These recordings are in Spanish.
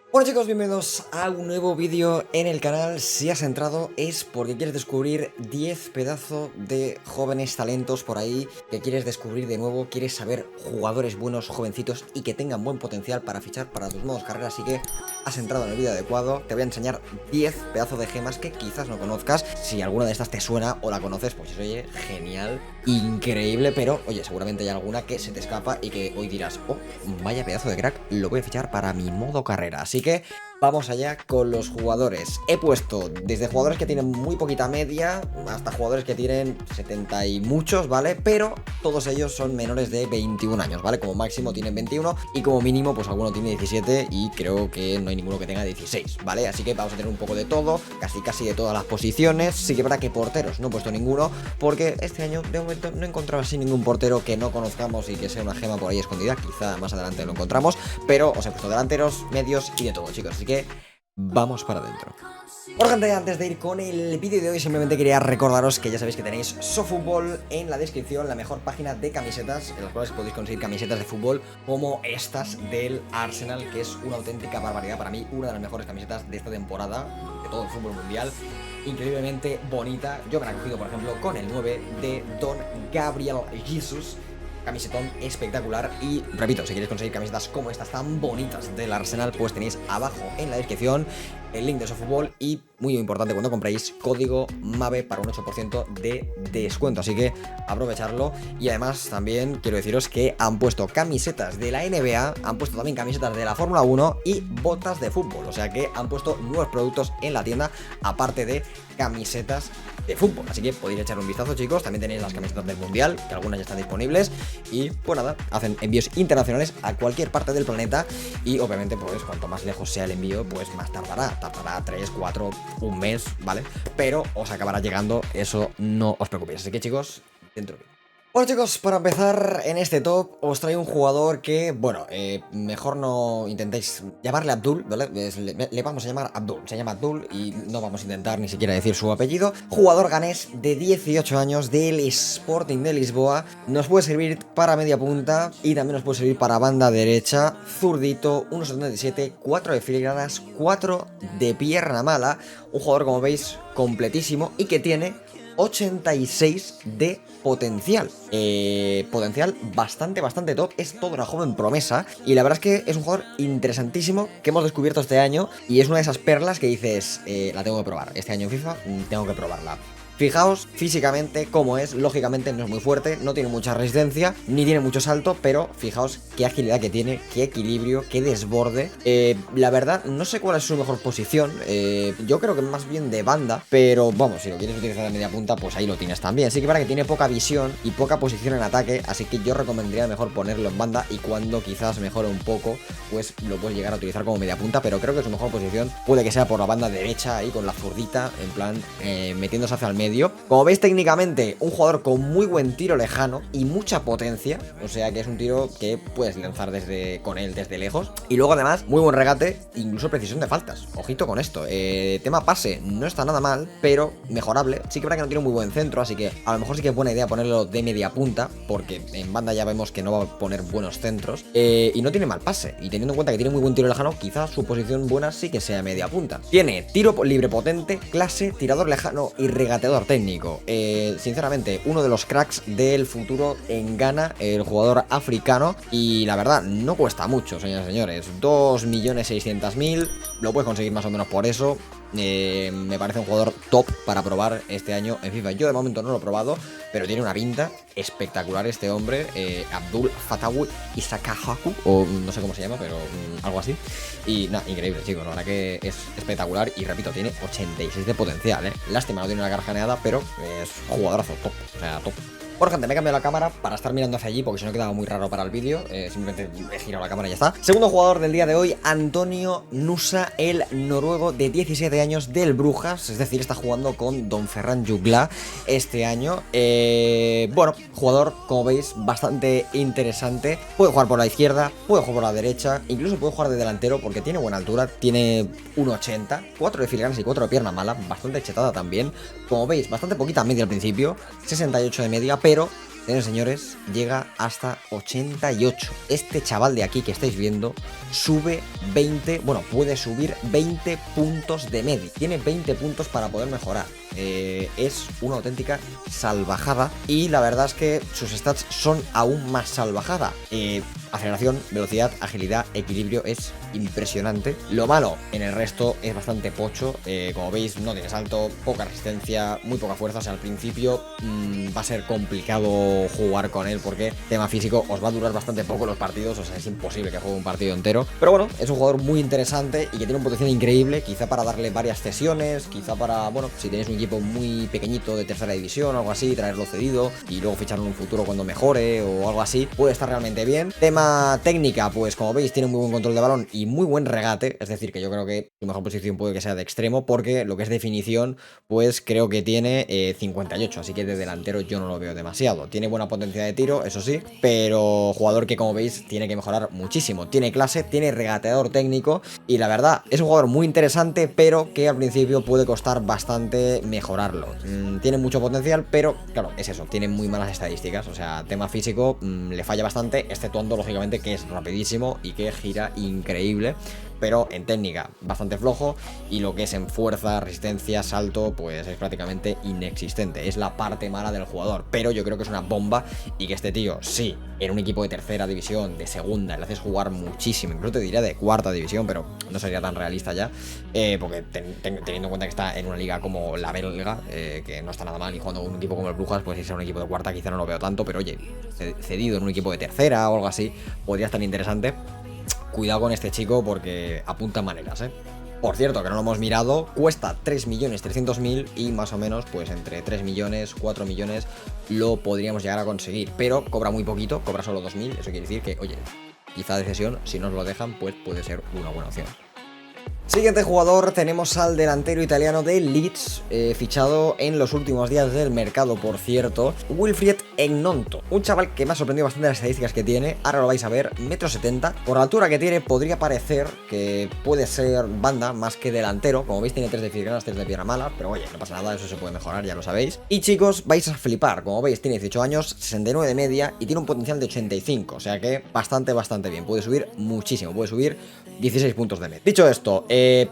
Hola chicos, bienvenidos a un nuevo vídeo en el canal. Si has entrado es porque quieres descubrir 10 pedazos de jóvenes talentos por ahí, que quieres descubrir de nuevo, quieres saber jugadores buenos, jovencitos y que tengan buen potencial para fichar para tus modos carrera. Así que has entrado en el vídeo adecuado. Te voy a enseñar 10 pedazos de gemas que quizás no conozcas. Si alguna de estas te suena o la conoces, pues oye, genial, increíble, pero oye, seguramente hay alguna que se te escapa y que hoy dirás, oh, vaya pedazo de crack, lo voy a fichar para mi modo carrera. Así que vamos allá con los jugadores. He puesto desde jugadores que tienen muy poquita media hasta jugadores que tienen 70 y muchos, ¿vale? Pero todos ellos son menores de 21 años, ¿vale? Como máximo tienen 21 y como mínimo pues alguno tiene 17 y creo que no hay ninguno que tenga 16, ¿vale? Así que vamos a tener un poco de todo, casi de todas las posiciones. Sí que para que porteros no he puesto ninguno porque este año de momento no he encontrado así ningún portero que no conozcamos y que sea una gema por ahí escondida. Quizá más adelante lo encontramos, pero os he puesto delanteros, medios y de todo, chicos. Así que vamos para adentro. Por gente, antes de ir con el vídeo de hoy, simplemente quería recordaros que ya sabéis que tenéis SoFootball en la descripción, la mejor página de camisetas, en las cuales podéis conseguir camisetas de fútbol como estas del Arsenal, que es una auténtica barbaridad para mí, una de las mejores camisetas de esta temporada, de todo el fútbol mundial. Increíblemente bonita. Yo me la he cogido, por ejemplo, con el 9 de Don Gabriel Jesus. Camisetón espectacular. Y repito, si queréis conseguir camisetas como estas tan bonitas del Arsenal, pues tenéis abajo en la descripción el link de SoFootball y, muy importante, cuando compréis, código MAVE para un 8% de descuento, así que aprovecharlo. Y además también quiero deciros que han puesto camisetas de la NBA, han puesto también camisetas de la Fórmula 1 y botas de fútbol, o sea que han puesto nuevos productos en la tienda, aparte de camisetas de fútbol, así que podéis echar un vistazo, chicos. También tenéis las camisetas del mundial, que algunas ya están disponibles y pues nada, hacen envíos internacionales a cualquier parte del planeta y obviamente pues cuanto más lejos sea el envío pues más tardará 3, 4, un mes, ¿vale? Pero os acabará llegando, eso no os preocupéis, así que chicos, dentro. Bueno chicos, para empezar en este top os traigo un jugador que, bueno, mejor no intentéis llamarle Abdul, ¿vale? Le vamos a llamar Abdul, se llama Abdul y no vamos a intentar ni siquiera decir su apellido. Jugador ganés de 18 años del Sporting de Lisboa, nos puede servir para media punta y también nos puede servir para banda derecha, zurdito, 1,77, 4 de filigranas, 4 de pierna mala, un jugador como veis completísimo y que tiene 86 de potencial. Potencial bastante top. Es toda una joven promesa. Y la verdad es que es un jugador interesantísimo que hemos descubierto este año. Y es una de esas perlas que dices, la tengo que probar. Este año en FIFA tengo que probarla. Fijaos físicamente cómo es, lógicamente no es muy fuerte, no tiene mucha resistencia, ni tiene mucho salto, pero fijaos qué agilidad que tiene, qué equilibrio, qué desborde. La verdad, no sé cuál es su mejor posición, yo creo que más bien de banda, pero vamos, si lo quieres utilizar de media punta, pues ahí lo tienes también. Así que para que tiene poca visión y poca posición en ataque, así que yo recomendaría mejor ponerlo en banda y cuando quizás mejore un poco, pues lo puedes llegar a utilizar como media punta, pero creo que su mejor posición puede que sea por la banda derecha, ahí con la zurdita, en plan, metiéndose hacia el medio. Como veis, técnicamente un jugador con muy buen tiro lejano y mucha potencia, o sea que es un tiro que puedes lanzar con él desde lejos. Y luego además muy buen regate, incluso precisión de faltas. Ojito con esto, tema pase no está nada mal, pero mejorable. Sí que para que no tiene un muy buen centro, así que a lo mejor sí que es buena idea ponerlo de media punta, porque en banda ya vemos que no va a poner buenos centros, y no tiene mal pase, y teniendo en cuenta que tiene muy buen tiro lejano, quizás su posición buena sí que sea media punta. Tiene tiro libre potente, clase, tirador lejano y regateador técnico. Sinceramente, uno de los cracks del futuro en Ghana, el jugador africano, y la verdad, no cuesta mucho, señores y señores. 2.600.000, lo puedes conseguir más o menos por eso. Me parece un jugador top para probar este año en FIFA. Yo de momento no lo he probado, pero tiene una pinta espectacular este hombre, Abdul Fatawu Isakahaku, o no sé cómo se llama, pero algo así. Y nada, increíble, chicos, la verdad que es espectacular. Y repito, tiene 86 de potencial, Lástima, no tiene una carjaneada, pero es jugadorazo, top, o sea, top. Por gente, me he cambiado la cámara para estar mirando hacia allí porque si no quedaba muy raro para el vídeo. Simplemente he girado la cámara y ya está. Segundo jugador del día de hoy, Antonio Nusa, el noruego de 17 años del Brujas. Es decir, está jugando con Don Ferran Jugla este año. Bueno, jugador, como veis, bastante interesante. Puede jugar por la izquierda, puede jugar por la derecha, incluso puede jugar de delantero porque tiene buena altura. Tiene 1,80, 4 de filigranas y 4 de pierna mala. Bastante chetada también. Como veis, bastante poquita media al principio, 68 de media, pero señores, llega hasta 88. Este chaval de aquí que estáis viendo sube 20, bueno, puede subir 20 puntos de media. Tiene 20 puntos para poder mejorar. Es una auténtica salvajada y la verdad es que sus stats son aún más salvajada. Aceleración, velocidad, agilidad, equilibrio, es impresionante. Lo malo en el resto es bastante pocho. Como veis, no tiene salto, poca resistencia, muy poca fuerza. O sea, al principio va a ser complicado jugar con él porque tema físico os va a durar bastante poco los partidos. O sea, es imposible que juegue un partido entero. Pero bueno, es un jugador muy interesante y que tiene un potencial increíble. Quizá para darle varias cesiones, quizá para, bueno, si tenéis un equipo muy pequeñito de tercera división o algo así, traerlo cedido y luego ficharlo en un futuro cuando mejore o algo así, puede estar realmente bien. Tema técnica, pues como veis tiene muy buen control de balón y muy buen regate, es decir que yo creo que su mejor posición puede que sea de extremo, porque lo que es definición pues creo que tiene 58, así que de delantero yo no lo veo demasiado. Tiene buena potencia de tiro, eso sí, pero jugador que como veis tiene que mejorar muchísimo. Tiene clase, tiene regateador técnico y la verdad es un jugador muy interesante, pero que al principio puede costar bastante mejorarlo. Tiene mucho potencial, pero claro, es eso, tiene muy malas estadísticas, o sea, tema físico le falla bastante, exceptuando lógicamente que es rapidísimo y que gira increíble, pero en técnica bastante flojo, y lo que es en fuerza, resistencia, salto, pues es prácticamente inexistente. Es la parte mala del jugador, pero yo creo que es una bomba y que este tío, sí, en un equipo de tercera división, de segunda, le haces jugar muchísimo, incluso te diría de cuarta división, pero no sería tan realista ya, porque teniendo en cuenta que está en una liga como la belga, que no está nada mal, y jugando un equipo como el Brujas, pues irse a un equipo de cuarta quizá no lo veo tanto, pero oye, cedido en un equipo de tercera o algo así, podría estar interesante. Cuidado con este chico porque apunta maneras, ¿eh? Por cierto, que no lo hemos mirado, cuesta 3.300.000 y más o menos, pues entre 3 millones, 4 millones lo podríamos llegar a conseguir. Pero cobra muy poquito, cobra solo 2.000, eso quiere decir que, oye, quizá de cesión, si nos lo dejan, pues puede ser una buena opción. Siguiente jugador, tenemos al delantero italiano de Leeds, fichado en los últimos días del mercado, por cierto, Wilfried Gnonto, un chaval que me ha sorprendido bastante las estadísticas que tiene. Ahora lo vais a ver, 1,70 m, por la altura que tiene podría parecer que puede ser banda más que delantero. Como veis tiene 3 de filigranas, 3 de piedra mala, pero oye, no pasa nada, eso se puede mejorar, ya lo sabéis. Y chicos, vais a flipar, como veis tiene 18 años, 69 de media y tiene un potencial de 85, o sea que bastante bien, puede subir muchísimo, puede subir 16 puntos de media. Dicho esto,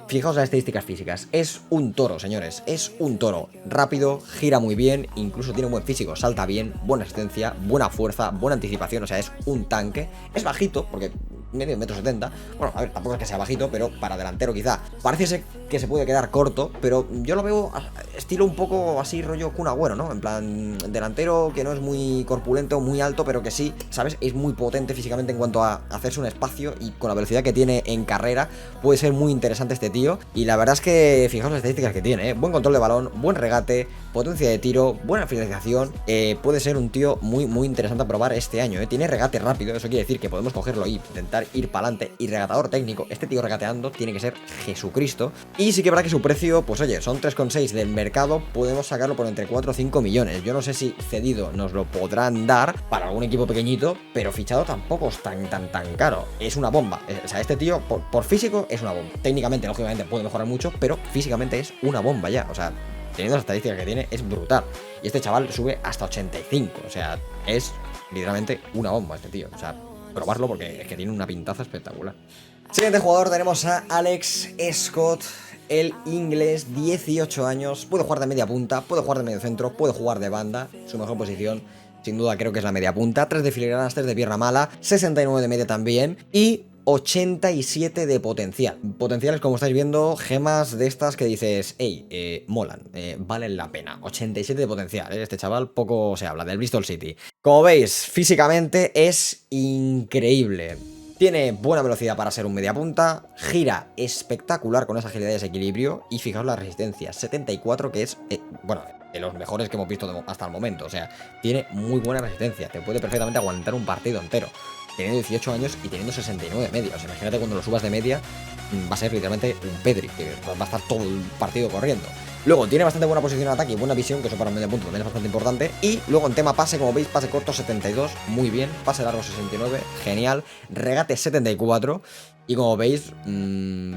fijaos las estadísticas físicas, es un toro, señores, es un toro, rápido, gira muy bien, incluso tiene un buen físico, salta bien, buena asistencia, buena fuerza, buena anticipación, o sea, es un tanque, es bajito, porque medio 1,70 m, bueno, a ver, tampoco es que sea bajito, pero para delantero quizá, parece que se puede quedar corto, pero yo lo veo estilo un poco así rollo Kun Agüero, ¿no? En plan, delantero que no es muy corpulento, muy alto, pero que sí, ¿sabes? Es muy potente físicamente en cuanto a hacerse un espacio, y con la velocidad que tiene en carrera puede ser muy interesante este tío. Y la verdad es que fijaos las estadísticas que tiene, ¿eh? Buen control de balón, buen regate, potencia de tiro, buena finalización, puede ser un tío muy interesante a probar este año, ¿eh? Tiene regate rápido, eso quiere decir que podemos cogerlo y intentar ir para adelante. Y regatador técnico, este tío regateando tiene que ser Jesucristo. Y sí que verá que su precio, pues oye, son 3,6 del mercado, podemos sacarlo por entre 4 o 5 millones. Yo no sé si cedido nos lo podrán dar para algún equipo pequeñito, pero fichado tampoco es tan caro. Es una bomba, o sea, este tío por físico es una bomba. Técnicamente, lógicamente, puede mejorar mucho, pero físicamente es una bomba ya, o sea, teniendo las estadísticas que tiene, es brutal. Y este chaval sube hasta 85, o sea, es literalmente una bomba este tío, o sea, probarlo porque es que tiene una pintaza espectacular. Siguiente jugador tenemos a Alex Scott, el inglés, 18 años, puede jugar de media punta, puede jugar de medio centro, puede jugar de banda, su mejor posición sin duda creo que es la media punta, 3 de filigranas, 3 de pierna mala, 69 de media también y 87 de potencial. Potenciales, como estáis viendo, gemas de estas que dices, hey, molan, valen la pena. 87 de potencial, este chaval poco se habla, del Bristol City. Como veis, físicamente es increíble. Tiene buena velocidad para ser un media punta, gira espectacular con esa agilidad y ese equilibrio, y fijaos la resistencia, 74, que es, bueno, de los mejores que hemos visto hasta el momento. O sea, tiene muy buena resistencia, te puede perfectamente aguantar un partido entero, teniendo 18 años y teniendo 69 de media. O sea, imagínate cuando lo subas de media, va a ser literalmente un Pedri, que va a estar todo el partido corriendo. Luego tiene bastante buena posición en ataque y buena visión, que eso para un medio punto también es bastante importante. Y luego en tema pase, como veis, pase corto 72, muy bien. Pase largo 69, genial. Regate 74. Y como veis,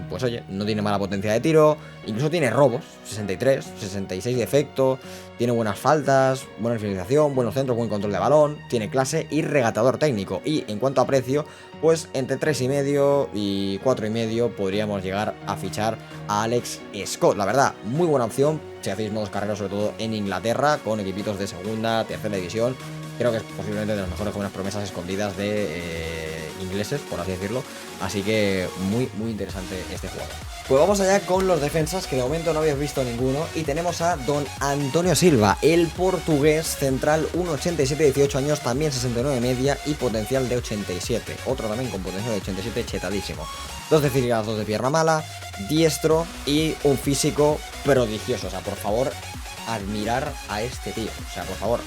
pues oye, no tiene mala potencia de tiro, incluso tiene robos, 63, 66 de efecto, tiene buenas faltas, buena finalización, buenos centros, buen control de balón, tiene clase y regatador técnico. Y en cuanto a precio, pues entre 3,5 y 4,5 podríamos llegar a fichar a Alex Scott. La verdad, muy buena opción si hacéis modos carreras, sobre todo en Inglaterra, con equipitos de segunda, tercera división. Creo que es posiblemente de las mejores jóvenes promesas escondidas de ingleses, por así decirlo. Así que muy interesante este jugador. Pues vamos allá con los defensas, que de momento no habéis visto ninguno. Y tenemos a Don Antonio Silva, el portugués central, 1,87, 18 años, también 69 media y potencial de 87. Otro también con potencial de 87, chetadísimo. 2 de filigrana, 2 de pierna mala, diestro y un físico prodigioso. O sea, por favor, admirar a este tío. O sea, por favor,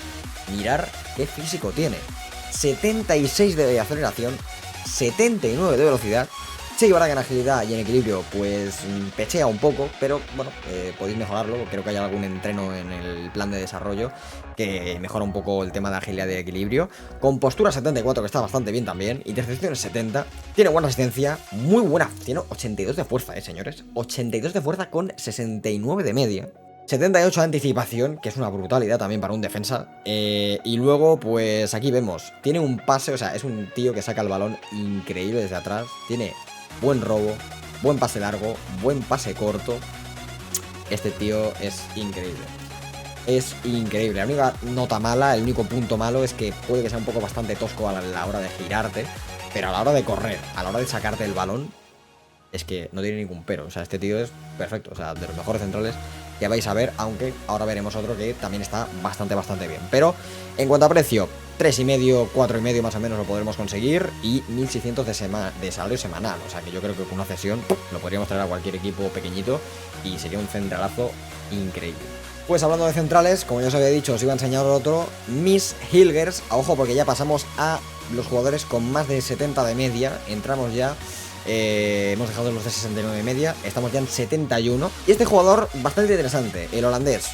mirar qué físico tiene. 76 de aceleración, 79 de velocidad. Sí que verdad que en agilidad y en equilibrio pues pechea un poco, pero bueno, podéis mejorarlo. Creo que hay algún entreno en el plan de desarrollo que mejora un poco el tema de agilidad y equilibrio. Con postura 74, que está bastante bien también. Intercepciones 70. Tiene buena asistencia, muy buena. Tiene 82 de fuerza, señores. 82 de fuerza con 69 de media. 78 de anticipación, que es una brutalidad también para un defensa. Y luego, pues aquí vemos, tiene un pase, o sea, es un tío que saca el balón increíble desde atrás. Tiene buen robo, buen pase largo, buen pase corto. Este tío es increíble. Es increíble. La única nota mala, el único punto malo es que puede que sea un poco bastante tosco a la hora de girarte, pero a la hora de correr, a la hora de sacarte el balón, es que no tiene ningún pero. O sea, este tío es perfecto, o sea, de los mejores centrales que vais a ver, aunque ahora veremos otro que también está bastante bien. Pero en cuanto a precio, 3,5, 4,5 más o menos lo podremos conseguir y 1.600 de salario semanal. O sea que yo creo que con una cesión lo podríamos traer a cualquier equipo pequeñito y sería un centralazo increíble. Pues hablando de centrales, como ya os había dicho, os iba a enseñar otro, Miss Hilgers. Ojo, porque ya pasamos a los jugadores con más de 70 de media. Entramos ya... hemos dejado los de 69 de media, estamos ya en 71. Y este jugador bastante interesante, el holandés.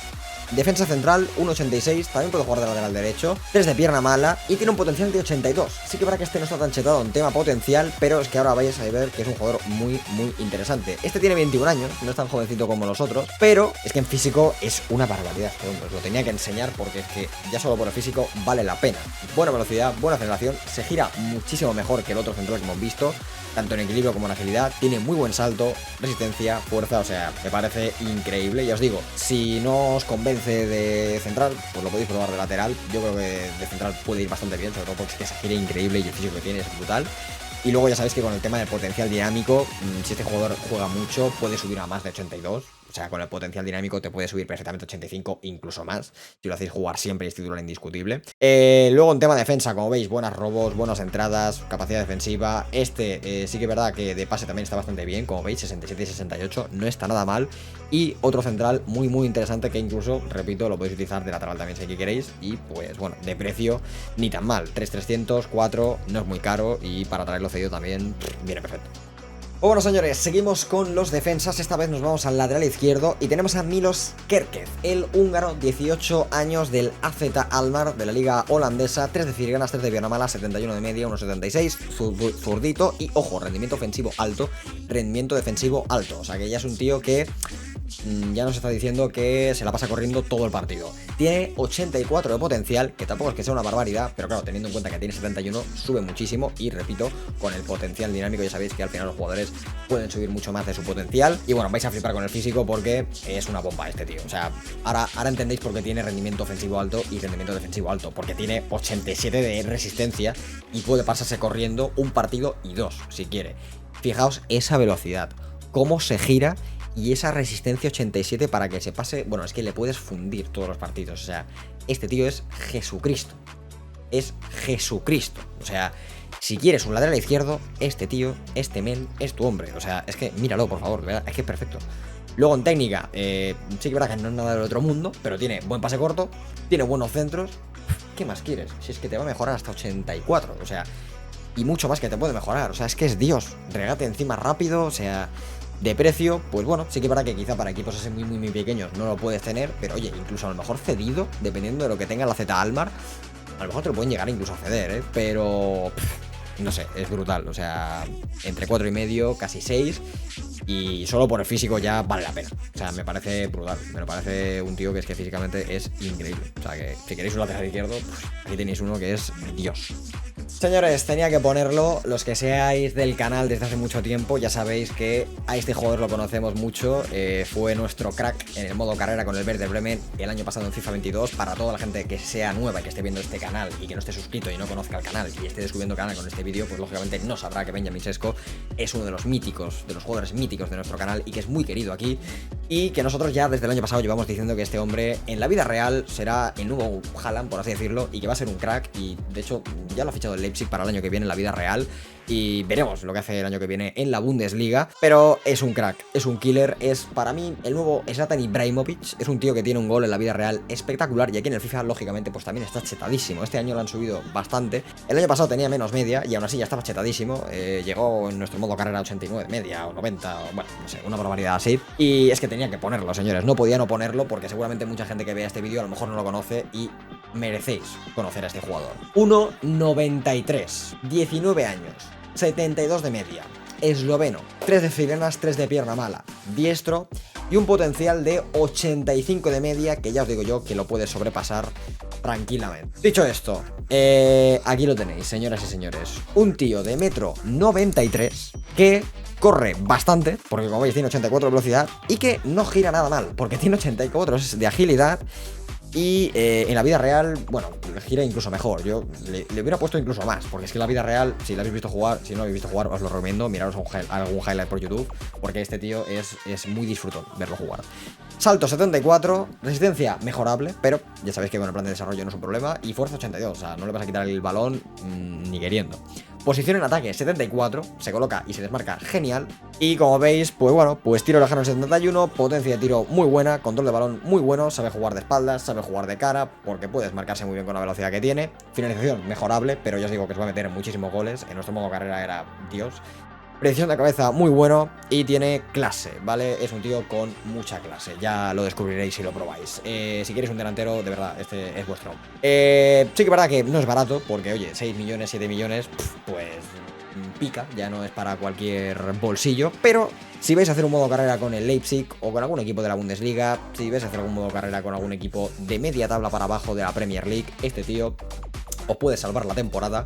Defensa central, 1,86, también puede jugar de lateral derecho, 3 de pierna mala y tiene un potencial de 82. Sí que para que este no está tan chetado en tema potencial, pero es que ahora vais a ver que es un jugador muy interesante. Este tiene 21 años, no es tan jovencito como los otros, pero es que en físico es una barbaridad. Os lo tenía que enseñar porque es que ya solo por el físico vale la pena. Buena velocidad, buena aceleración, se gira muchísimo mejor que el otro central que hemos visto, tanto en equilibrio como en agilidad, tiene muy buen salto, resistencia, fuerza, o sea, me parece increíble. Ya os digo, si no os convence de central, pues lo podéis probar de lateral. Yo creo que de central puede ir bastante bien, sobre todo porque es que se gira increíble y el físico que tiene es brutal. Y luego ya sabéis que con el tema del potencial dinámico, si este jugador juega mucho, puede subir a más de 82. O sea, con el potencial dinámico te puede subir perfectamente 85, incluso más, si lo hacéis jugar siempre y es titular indiscutible. Luego en tema de defensa, como veis, buenas robos, buenas entradas, capacidad defensiva. Sí que es verdad que de pase también está bastante bien, como veis, 67 y 68, no está nada mal. Y otro central muy interesante que incluso, repito, lo podéis utilizar de lateral también si queréis. Y pues bueno, de precio ni tan mal, 3,300, 4, no es muy caro y para traerlo cedido también viene perfecto. Bueno, señores, seguimos con los defensas. Esta vez nos vamos al lateral izquierdo y tenemos a Milos Kerkez, el húngaro, 18 años, del AZ Alkmaar, de la liga holandesa, 3 de filigranas, 3 de pierna mala, 71 de media, 1,76, zurdito y, ojo, rendimiento ofensivo alto, rendimiento defensivo alto. O sea que ya es un tío que ya nos está diciendo que se la pasa corriendo todo el partido. Tiene 84 de potencial, que tampoco es que sea una barbaridad, pero claro, teniendo en cuenta que tiene 71, sube muchísimo. Y repito, con el potencial dinámico ya sabéis que al final los jugadores pueden subir mucho más de su potencial. Y bueno, vais a flipar con el físico porque es una bomba este tío. O sea, ahora entendéis por qué tiene rendimiento ofensivo alto y rendimiento defensivo alto, porque tiene 87 de resistencia y puede pasarse corriendo un partido y dos, si quiere. Fijaos esa velocidad, cómo se gira. Y esa resistencia 87 para que se pase... Bueno, es que le puedes fundir todos los partidos. O sea, este tío es Jesucristo. Es Jesucristo. O sea, si quieres un lateral izquierdo, este tío, este men, es tu hombre. O sea, es que míralo, por favor, ¿verdad? Es que es perfecto. Luego en técnica, sí que verdad que no es nada del otro mundo, pero tiene buen pase corto, tiene buenos centros. ¿Qué más quieres? Si es que te va a mejorar hasta 84. O sea, y mucho más que te puede mejorar. O sea, es que es Dios. Regate encima rápido, o sea... De precio, pues bueno, sí que para que quizá para equipos así muy pequeños no lo puedes tener, pero oye, incluso a lo mejor cedido, dependiendo de lo que tenga la Z Alkmaar, a lo mejor te lo pueden llegar incluso a ceder, pero no sé, es brutal. O sea, entre 4,5, casi 6. Y solo por el físico ya vale la pena. O sea, me parece brutal. Me lo parece un tío que es que físicamente es increíble. O sea, que si queréis un lateral izquierdo, pues aquí tenéis uno que es Dios. Señores, tenía que ponerlo. Los que seáis del canal desde hace mucho tiempo ya sabéis que a este jugador lo conocemos mucho. Fue nuestro crack en el modo carrera con el Werder Bremen el año pasado en FIFA 22. Para toda la gente que sea nueva y que esté viendo este canal y que no esté suscrito y no conozca el canal y esté descubriendo el canal con este vídeo, pues lógicamente no sabrá que Benjamin Sesko es uno de los míticos, de los jugadores míticos de nuestro canal y que es muy querido aquí. Y que nosotros ya desde el año pasado llevamos diciendo que este hombre en la vida real será el nuevo Haaland, por así decirlo, y que va a ser un crack. Y de hecho ya lo ha fichado el Leipzig para el año que viene en la vida real. Y veremos lo que hace el año que viene en la Bundesliga. Pero es un crack, es un killer. Es para mí el nuevo Zlatan Ibrahimovic. Es un tío que tiene un gol en la vida real espectacular. Y aquí en el FIFA, lógicamente, pues también está chetadísimo. Este año lo han subido bastante. El año pasado tenía menos media y aún así ya estaba chetadísimo. Llegó en nuestro modo carrera 89 media o 90, o bueno, no sé, una barbaridad así. Y es que tenía que ponerlo, señores. No podía no ponerlo porque seguramente mucha gente que vea este vídeo a lo mejor no lo conoce y merecéis conocer a este jugador. 1,93, 19 años, 72 de media, esloveno, 3 de filenas, 3 de pierna mala, diestro y un potencial de 85 de media que ya os digo yo que lo puede sobrepasar tranquilamente. Dicho esto, aquí lo tenéis, señoras y señores. Un tío de 1,93 m que corre bastante, porque como veis tiene 84 de velocidad y que no gira nada mal, porque tiene 84 de agilidad. Y en la vida real, bueno, gira incluso mejor. Yo le hubiera puesto incluso más, porque es que en la vida real, si lo habéis visto jugar, si no lo habéis visto jugar, os lo recomiendo, miraros algún highlight por YouTube, porque este tío es muy disfrutón verlo jugar. Salto 74, resistencia mejorable, pero ya sabéis que con el plan de desarrollo no es un problema. Y fuerza 82, o sea, no le vas a quitar el balón ni queriendo. Posición en ataque 74, se coloca y se desmarca genial. Y como veis, pues bueno, pues tiro lejano 71, potencia de tiro muy buena, control de balón muy bueno, sabe jugar de espaldas, sabe jugar de cara, porque puede desmarcarse muy bien con la velocidad que tiene. Finalización mejorable, pero ya os digo que se va a meter en muchísimos goles. En nuestro modo carrera era Dios. Precisión de cabeza muy bueno y tiene clase, ¿vale? Es un tío con mucha clase, ya lo descubriréis si lo probáis. Si queréis un delantero, de verdad, este es vuestro. Sí que es verdad que no es barato, porque oye, 6 millones, 7 millones, pues pica, ya no es para cualquier bolsillo, pero si vais a hacer un modo carrera con el Leipzig o con algún equipo de la Bundesliga, si vais a hacer algún modo carrera con algún equipo de media tabla para abajo de la Premier League, este tío os puede salvar la temporada.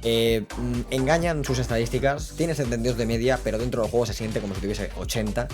Engañan sus estadísticas, tiene 72 de media, pero dentro del juego se siente como si tuviese 80.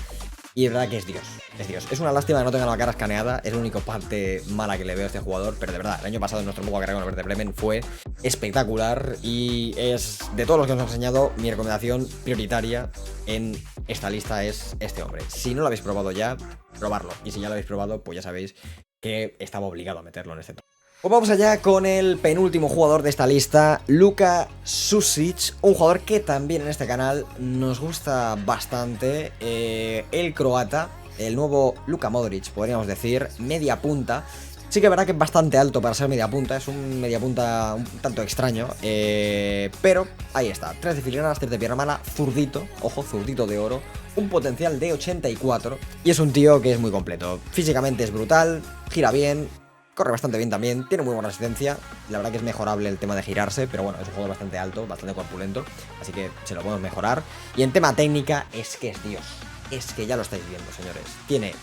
Y es verdad que es Dios, es Dios. Es una lástima que no tenga la cara escaneada, es la única parte mala que le veo a este jugador, pero de verdad, el año pasado en nuestro modo carrera con el Werder Bremen fue espectacular y es, de todos los que os he enseñado, mi recomendación prioritaria en esta lista es este hombre. Si no lo habéis probado ya, probarlo. Y si ya lo habéis probado, pues ya sabéis que estaba obligado a meterlo en este top. Pues vamos allá con el penúltimo jugador de esta lista, Luka Sušić, un jugador que también en este canal nos gusta bastante, el croata, el nuevo Luka Modric, podríamos decir, media punta. Sí que es verdad que es bastante alto para ser media punta, es un media punta un tanto extraño, pero ahí está, 3 de filigranas, 3 de pierna mala, zurdito, ojo, zurdito de oro, un potencial de 84 y es un tío que es muy completo, físicamente es brutal, gira bien, corre bastante bien también, tiene muy buena resistencia. La verdad que es mejorable el tema de girarse, pero bueno, es un juego bastante alto, bastante corpulento, así que se lo podemos mejorar. Y en tema técnica, es que es Dios. Es que ya lo estáis viendo, señores. Tiene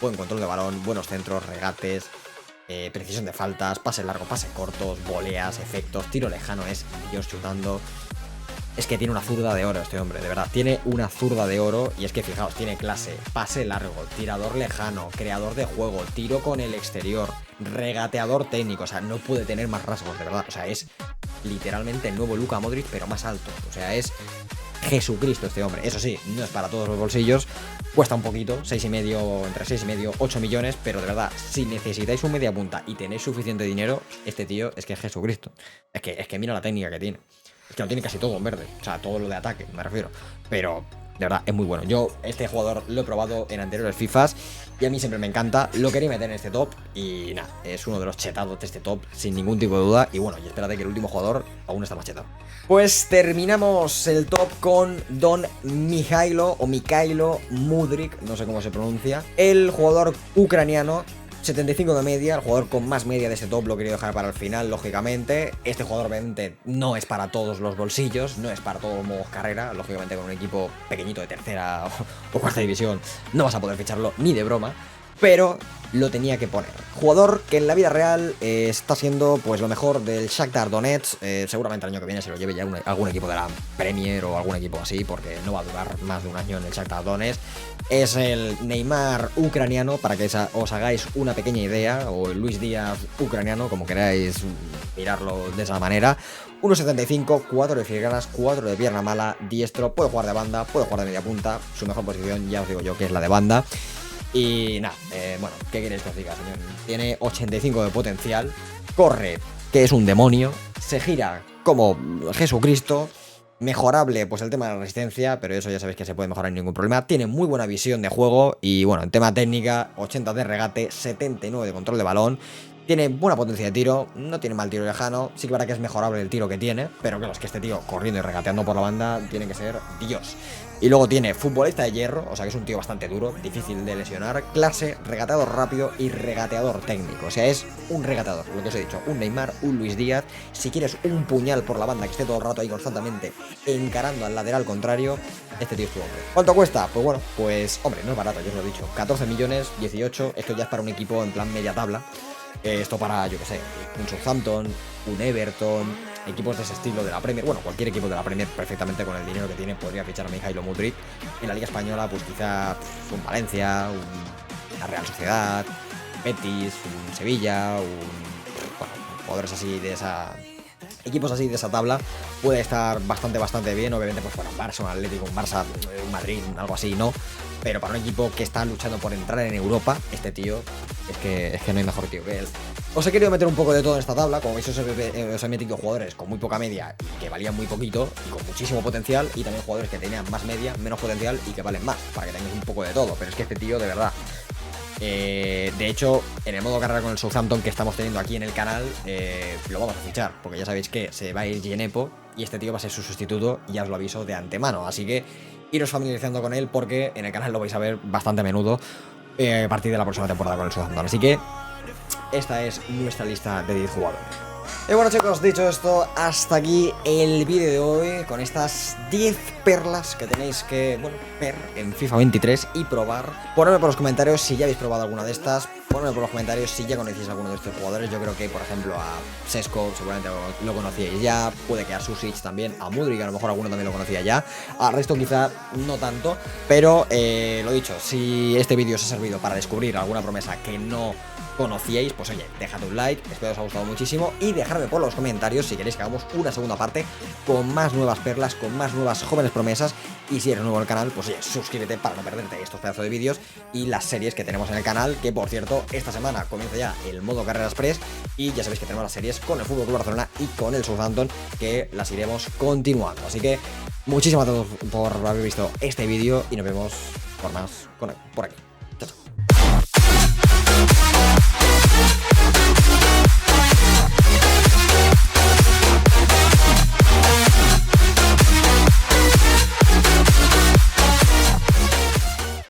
buen control de balón, buenos centros, regates, precisión de faltas, pases largos, pases cortos, voleas, efectos, tiro lejano, es Dios chutando. Es que tiene una zurda de oro este hombre, de verdad, tiene una zurda de oro y es que fijaos, tiene clase, pase largo, tirador lejano, creador de juego, tiro con el exterior, regateador técnico, o sea, no puede tener más rasgos, de verdad, o sea, es literalmente el nuevo Luka Modric, pero más alto, o sea, es Jesucristo este hombre. Eso sí, no es para todos los bolsillos, cuesta un poquito, 6,5, entre 6,5, 8 millones, pero de verdad, si necesitáis un media punta y tenéis suficiente dinero, este tío es que es Jesucristo, es que mira la técnica que tiene. Es que no tiene casi todo en verde, o sea, todo lo de ataque, me refiero. Pero, de verdad, es muy bueno. Yo, este jugador lo he probado en anteriores FIFAs y a mí siempre me encanta. Lo quería meter en este top y nada, es uno de los chetados de este top, sin ningún tipo de duda. Y bueno, y espérate que el último jugador aún está más chetado. Pues terminamos el top con Don Mikhailo o Mikhailo Mudryk, no sé cómo se pronuncia. El jugador ucraniano. 75 de media, el jugador con más media de ese top lo he querido dejar para el final, lógicamente. Este jugador obviamente no es para todos los bolsillos, no es para todos los modos carrera, lógicamente con un equipo pequeñito de tercera o cuarta división no vas a poder ficharlo ni de broma, pero lo tenía que poner. Jugador que en la vida real está siendo pues lo mejor del Shakhtar Donetsk, seguramente el año que viene se lo lleve ya algún equipo de la Premier o algún equipo así, porque no va a durar más de un año en el Shakhtar Donetsk. Es el Neymar ucraniano, para que os hagáis una pequeña idea, o el Luis Díaz ucraniano, como queráis mirarlo de esa manera. 1,75, 4 de filigranas, 4 de pierna mala, diestro, puede jugar de banda, puede jugar de media punta, su mejor posición ya os digo yo que es la de banda. Y nada, bueno, ¿qué queréis que os diga, señor? Tiene 85 de potencial, corre, que es un demonio, se gira como Jesucristo, mejorable pues el tema de la resistencia, pero eso ya sabéis que se puede mejorar sin ningún problema. Tiene muy buena visión de juego y bueno, en tema técnica, 80 de regate, 79 de control de balón. Tiene buena potencia de tiro, no tiene mal tiro lejano, sí que verá que es mejorable el tiro que tiene, pero claro, es que este tío corriendo y regateando por la banda tiene que ser Dios. Y luego tiene futbolista de hierro, o sea que es un tío bastante duro, difícil de lesionar, clase, regateador rápido y regateador técnico. O sea, es un regateador, lo que os he dicho, un Neymar, un Luis Díaz. Si quieres un puñal por la banda que esté todo el rato ahí constantemente encarando al lateral contrario, este tío es tu hombre. ¿Cuánto cuesta? Pues bueno, pues hombre, no es barato, yo os lo he dicho. 14 millones, 18, esto ya es para un equipo en plan media tabla. Esto para, yo que sé, un Southampton, un Everton, equipos de ese estilo de la Premier. Bueno, cualquier equipo de la Premier perfectamente con el dinero que tiene podría fichar a Mijailo Mudryk. En la Liga Española, pues quizá un Valencia, una Real Sociedad, Betis, un Sevilla, bueno, jugadores así de esa... Equipos así de esa tabla puede estar bastante bien. Obviamente pues para un Barça, un Atlético, un Barça, un Madrid, algo así, ¿no? Pero para un equipo que está luchando por entrar en Europa, este tío, es que no hay mejor tío que él. Os he querido meter un poco de todo en esta tabla. Como veis, os he metido jugadores con muy poca media, que valían muy poquito y con muchísimo potencial, y también jugadores que tenían más media, menos potencial y que valen más, para que tengáis un poco de todo. Pero es que este tío, de verdad... de hecho, en el modo carrera con el Southampton que estamos teniendo aquí en el canal, lo vamos a fichar, porque ya sabéis que se va a ir Djenepo y este tío va a ser su sustituto, y ya os lo aviso de antemano. Así que iros familiarizando con él, porque en el canal lo vais a ver bastante a menudo a partir de la próxima temporada con el Southampton. Así que esta es nuestra lista de 10 jugadores. Y bueno, chicos, dicho esto, hasta aquí el vídeo de hoy con estas 10 perlas que tenéis que, bueno, ver en FIFA 23 y probar. Ponedme por los comentarios si ya habéis probado alguna de estas. Ponedme por los comentarios si ya conocéis a alguno de estos jugadores. Yo creo que, por ejemplo, a Sesco seguramente lo conocíais ya. Puede que a Susic también, a Mudryk a lo mejor alguno también lo conocía ya. Al resto quizá no tanto, pero lo dicho, si este vídeo os ha servido para descubrir alguna promesa que no conocíais, pues oye, dejad un like, espero que os haya gustado muchísimo, y dejadme por los comentarios si queréis que hagamos una segunda parte con más nuevas perlas, con más nuevas jóvenes promesas. Y si eres nuevo al canal, pues oye, suscríbete para no perderte estos pedazos de vídeos y las series que tenemos en el canal, que por cierto, esta semana comienza ya el modo Carreras Express, y ya sabéis que tenemos las series con el FC Barcelona y con el Southampton, que las iremos continuando. Así que muchísimas gracias por haber visto este vídeo y nos vemos por más por aquí. Chao, chao.